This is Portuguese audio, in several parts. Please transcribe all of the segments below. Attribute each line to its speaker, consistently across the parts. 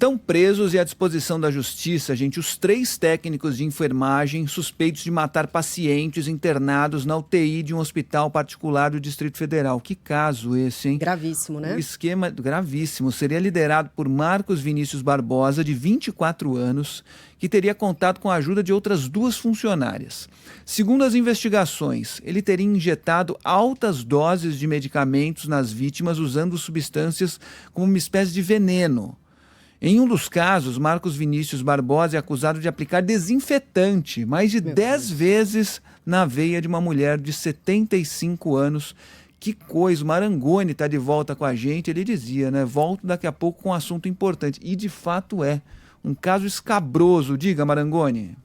Speaker 1: Estão presos e à disposição da justiça, gente, os 3 técnicos de enfermagem suspeitos de matar pacientes internados na UTI de um hospital particular do Distrito Federal. Que caso esse, hein?
Speaker 2: Gravíssimo, né?
Speaker 1: O esquema gravíssimo seria liderado por Marcos Vinícius Barbosa, de 24 anos, que teria contato com a ajuda de outras 2 funcionárias. Segundo as investigações, ele teria injetado altas doses de medicamentos nas vítimas usando substâncias como uma espécie de veneno. Em um dos casos, Marcos Vinícius Barbosa é acusado de aplicar desinfetante mais de 10 vezes na veia de uma mulher de 75 anos. Que coisa, o Marangoni está de volta com a gente, ele dizia, né? Volto daqui a pouco com um assunto importante. E de fato é um caso escabroso. Diga, Marangoni.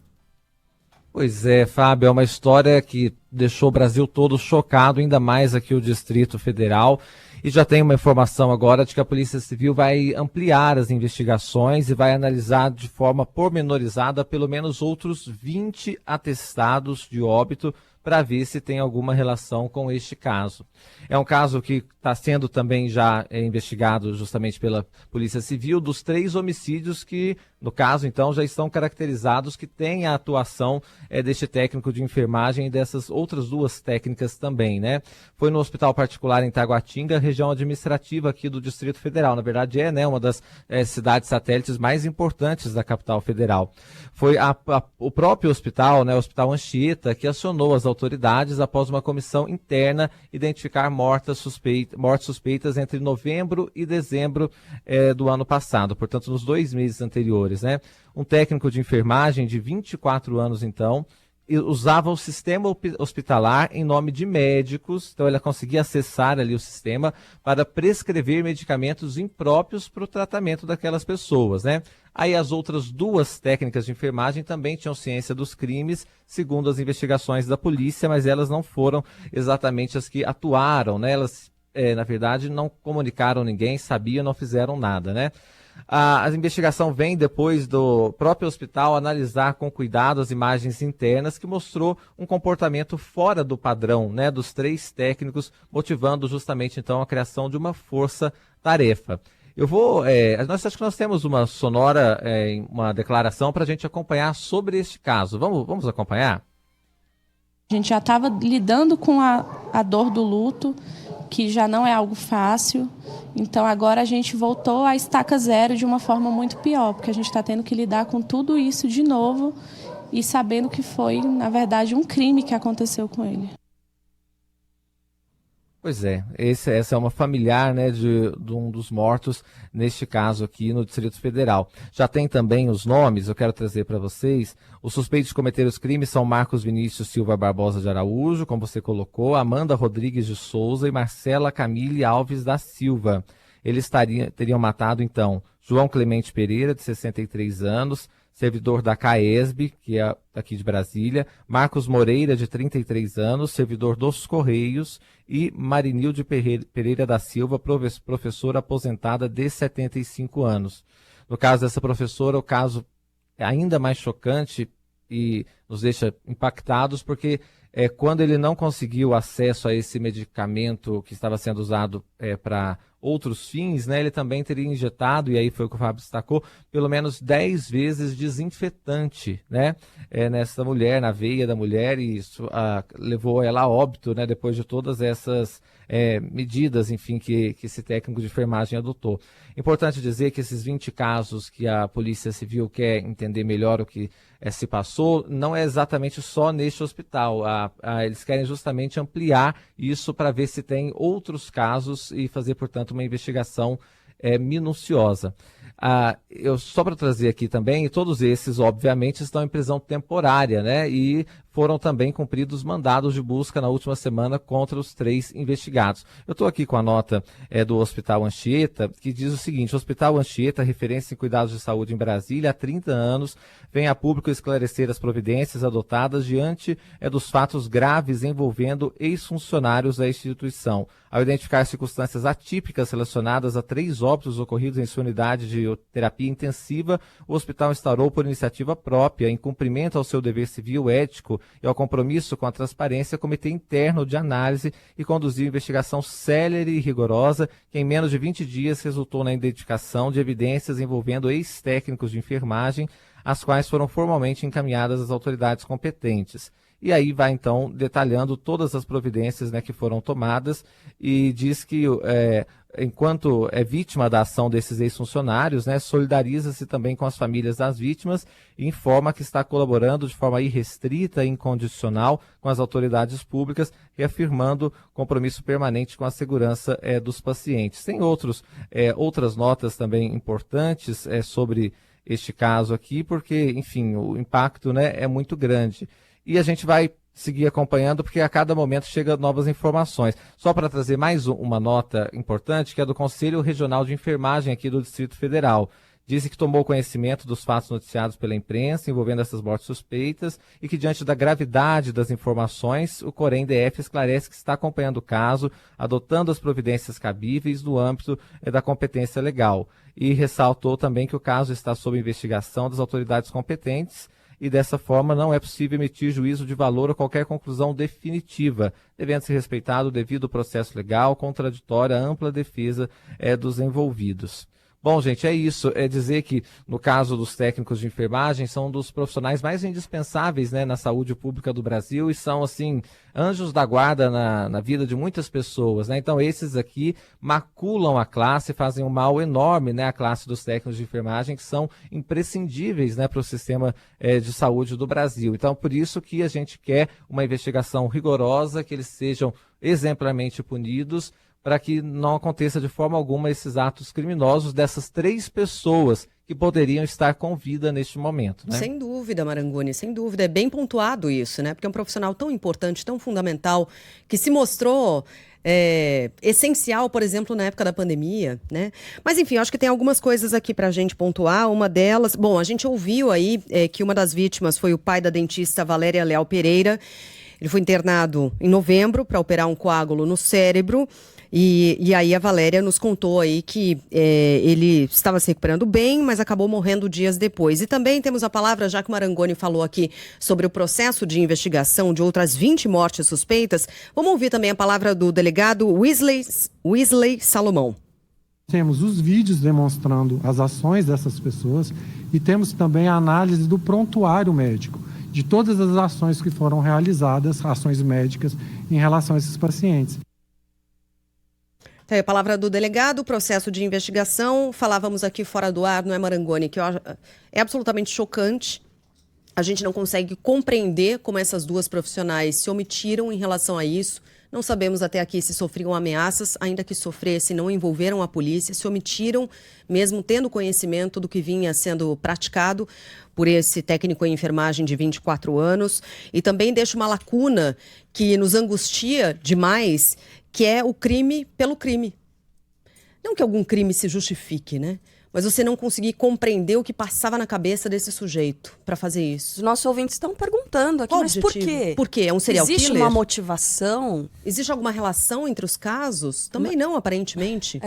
Speaker 3: Pois é, Fábio, é uma história que deixou o Brasil todo chocado, ainda mais aqui o Distrito Federal. E já tem uma informação agora de que a Polícia Civil vai ampliar as investigações e vai analisar de forma pormenorizada pelo menos outros 20 atestados de óbito para ver se tem alguma relação com este caso. É um caso que está sendo também já investigado justamente pela Polícia Civil, dos 3 homicídios que, no caso, então, já estão caracterizados que tem a atuação deste técnico de enfermagem e dessas outras 2 técnicas também, né? Foi no hospital particular em Taguatinga, região administrativa aqui do Distrito Federal. Na verdade, uma das cidades satélites mais importantes da capital federal. Foi o próprio hospital, né, o Hospital Anchieta, que acionou as autoridades após uma comissão interna identificar mortes suspeitas entre novembro e dezembro do ano passado, portanto, nos 2 meses anteriores, né? Um técnico de enfermagem de 24 anos, então, usava o sistema hospitalar em nome de médicos, então ele conseguia acessar ali o sistema para prescrever medicamentos impróprios para o tratamento daquelas pessoas, né? Aí as outras 2 técnicas de enfermagem também tinham ciência dos crimes, segundo as investigações da polícia, mas elas não foram exatamente as que atuaram, né? Elas, na verdade, não comunicaram ninguém, sabiam, não fizeram nada, né? A investigação vem depois do próprio hospital analisar com cuidado as imagens internas que mostrou um comportamento fora do padrão, né, dos 3 técnicos, motivando justamente então a criação de uma força-tarefa. Nós acho que nós temos uma sonora, uma declaração para a gente acompanhar sobre este caso. Vamos acompanhar?
Speaker 4: A gente já estava lidando com a dor do luto, que já não é algo fácil. Então agora a gente voltou à estaca zero de uma forma muito pior, porque a gente está tendo que lidar com tudo isso de novo e sabendo que foi, na verdade, um crime que aconteceu com ele.
Speaker 3: Pois é, essa é uma familiar, né, de um dos mortos, neste caso aqui no Distrito Federal. Já tem também os nomes, eu quero trazer para vocês. Os suspeitos de cometer os crimes são Marcos Vinícius Silva Barbosa de Araújo, como você colocou, Amanda Rodrigues de Souza e Marcela Camille Alves da Silva. Eles teriam matado, então, João Clemente Pereira, de 63 anos, servidor da CAESB, que é aqui de Brasília, Marcos Moreira, de 33 anos, servidor dos Correios, e Marinilde Pereira da Silva, professora aposentada de 75 anos. No caso dessa professora, o caso é ainda mais chocante e nos deixa impactados, porque quando ele não conseguiu acesso a esse medicamento que estava sendo usado para outros fins, né, ele também teria injetado, e aí foi o que o Fábio destacou, pelo menos 10 vezes desinfetante, né, nessa mulher, na veia da mulher, e isso levou ela a óbito, né, depois de todas essas medidas, enfim, que esse técnico de enfermagem adotou. Importante dizer que esses 20 casos que a Polícia Civil quer entender melhor o que se passou, não é exatamente só neste hospital. Eles querem justamente ampliar isso para ver se tem outros casos e fazer, portanto, uma investigação minuciosa. Só para trazer aqui também, todos esses, obviamente, estão em prisão temporária, né? E foram também cumpridos mandados de busca na última semana contra os 3 investigados. Eu estou aqui com a nota do Hospital Anchieta, que diz o seguinte: o Hospital Anchieta, referência em cuidados de saúde em Brasília há 30 anos, vem a público esclarecer as providências adotadas diante dos fatos graves envolvendo ex-funcionários da instituição. Ao identificar circunstâncias atípicas relacionadas a 3 óbitos ocorridos em sua unidade de terapia intensiva, o hospital instaurou por iniciativa própria, em cumprimento ao seu dever civil, ético e ao compromisso com a transparência, comitê interno de análise e conduziu investigação célere e rigorosa, que em menos de 20 dias resultou na identificação de evidências envolvendo ex-técnicos de enfermagem, as quais foram formalmente encaminhadas às autoridades competentes. E aí vai, então, detalhando todas as providências, né, que foram tomadas e diz que, enquanto é vítima da ação desses ex-funcionários, né, solidariza-se também com as famílias das vítimas e informa que está colaborando de forma irrestrita e incondicional com as autoridades públicas, reafirmando compromisso permanente com a segurança dos pacientes. Tem outras notas também importantes sobre este caso aqui, porque, enfim, o impacto, né, é muito grande. E a gente vai seguir acompanhando, porque a cada momento chegam novas informações. Só para trazer mais uma nota importante, que é do Conselho Regional de Enfermagem aqui do Distrito Federal. Disse que tomou conhecimento dos fatos noticiados pela imprensa envolvendo essas mortes suspeitas e que, diante da gravidade das informações, o Corém-DF esclarece que está acompanhando o caso, adotando as providências cabíveis no âmbito da competência legal. E ressaltou também que o caso está sob investigação das autoridades competentes, e dessa forma não é possível emitir juízo de valor ou qualquer conclusão definitiva, devendo ser respeitado o devido processo legal, contraditória, ampla defesa dos envolvidos. Bom, gente, é isso. É dizer que, no caso dos técnicos de enfermagem, são um dos profissionais mais indispensáveis, né, na saúde pública do Brasil e são, assim, anjos da guarda na vida de muitas pessoas, né? Então, esses aqui maculam a classe, fazem um mal enorme, né, à classe dos técnicos de enfermagem, que são imprescindíveis, né, para o sistema de saúde do Brasil. Então, por isso que a gente quer uma investigação rigorosa, que eles sejam exemplarmente punidos, para que não aconteça de forma alguma esses atos criminosos dessas 3 pessoas que poderiam estar com vida neste momento, né?
Speaker 2: Sem dúvida, Marangoni, sem dúvida. É bem pontuado isso, né? Porque é um profissional tão importante, tão fundamental, que se mostrou essencial, por exemplo, na época da pandemia, né? Mas, enfim, acho que tem algumas coisas aqui para a gente pontuar. Uma delas, bom, a gente ouviu aí que uma das vítimas foi o pai da dentista Valéria Leal Pereira. Ele foi internado em novembro para operar um coágulo no cérebro. E aí a Valéria nos contou aí que ele estava se recuperando bem, mas acabou morrendo dias depois. E também temos a palavra, já que o Marangoni falou aqui sobre o processo de investigação de outras 20 mortes suspeitas, vamos ouvir também a palavra do delegado Wesley Salomão.
Speaker 5: Temos os vídeos demonstrando as ações dessas pessoas e temos também a análise do prontuário médico, de todas as ações que foram realizadas, ações médicas, em relação a esses pacientes.
Speaker 2: A palavra do delegado, processo de investigação. Falávamos aqui fora do ar, não é, Marangoni, que é absolutamente chocante. A gente não consegue compreender como essas duas profissionais se omitiram em relação a isso. Não sabemos até aqui se sofriam ameaças, ainda que sofressem, não envolveram a polícia, se omitiram, mesmo tendo conhecimento do que vinha sendo praticado por esse técnico em enfermagem de 24 anos. E também deixa uma lacuna que nos angustia demais, que é o crime pelo crime. Não que algum crime se justifique, né? Mas você não conseguir compreender o que passava na cabeça desse sujeito para fazer isso.
Speaker 6: Os nossos ouvintes estão perguntando aqui, mas por quê?
Speaker 2: Por quê? É um serial killer?
Speaker 6: Existe uma motivação?
Speaker 2: Existe alguma relação entre os casos? Também não, aparentemente.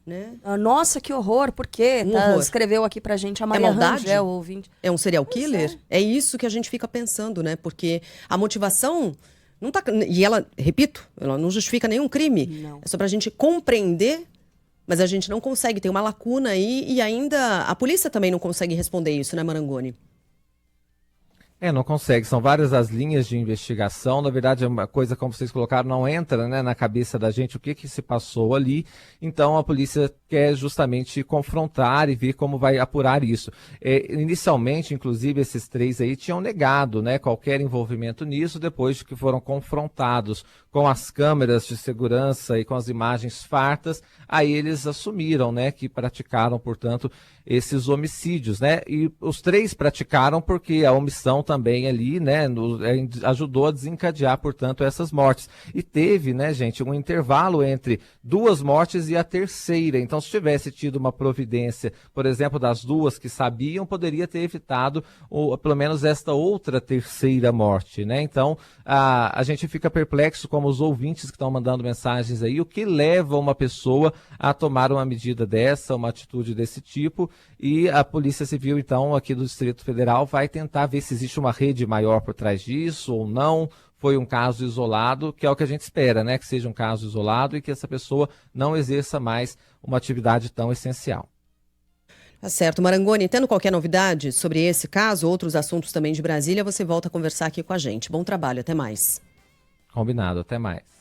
Speaker 2: Né?
Speaker 6: Nossa, que horror, por quê?
Speaker 2: Horror.
Speaker 6: Escreveu aqui pra gente a Maria Rangel, ouvinte.
Speaker 2: É um serial killer? É isso que a gente fica pensando, né? Porque a motivação não tá... E ela, repito, ela não justifica nenhum crime.
Speaker 6: Não.
Speaker 2: É só pra gente compreender, mas a gente não consegue. Tem uma lacuna aí e ainda a polícia também não consegue responder isso, né, Marangoni?
Speaker 3: Não consegue. São várias as linhas de investigação. Na verdade, é uma coisa, como vocês colocaram, não entra, né, na cabeça da gente o que se passou ali. Então, a polícia quer justamente confrontar e ver como vai apurar isso. Inicialmente, inclusive, esses 3 aí tinham negado, né, qualquer envolvimento nisso, depois de que foram confrontados com as câmeras de segurança e com as imagens fartas. Aí eles assumiram, né, que praticaram, portanto, esses homicídios, né? E os 3 praticaram porque a omissão também ali, né, ajudou a desencadear, portanto, essas mortes. E teve, né, gente, um intervalo entre 2 mortes e a terceira. Então, se tivesse tido uma providência, por exemplo, das 2 que sabiam, poderia ter evitado pelo menos esta outra terceira morte, né? Então, a gente fica perplexo, como os ouvintes que estão mandando mensagens aí, o que leva uma pessoa a tomar uma medida dessa, uma atitude desse tipo. E a Polícia Civil, então, aqui do Distrito Federal, vai tentar ver se existe existe uma rede maior por trás disso ou não? Foi um caso isolado, que é o que a gente espera, né? Que seja um caso isolado e que essa pessoa não exerça mais uma atividade tão essencial.
Speaker 2: Tá certo. Marangoni, tendo qualquer novidade sobre esse caso, outros assuntos também de Brasília, você volta a conversar aqui com a gente. Bom trabalho, até mais.
Speaker 3: Combinado, até mais.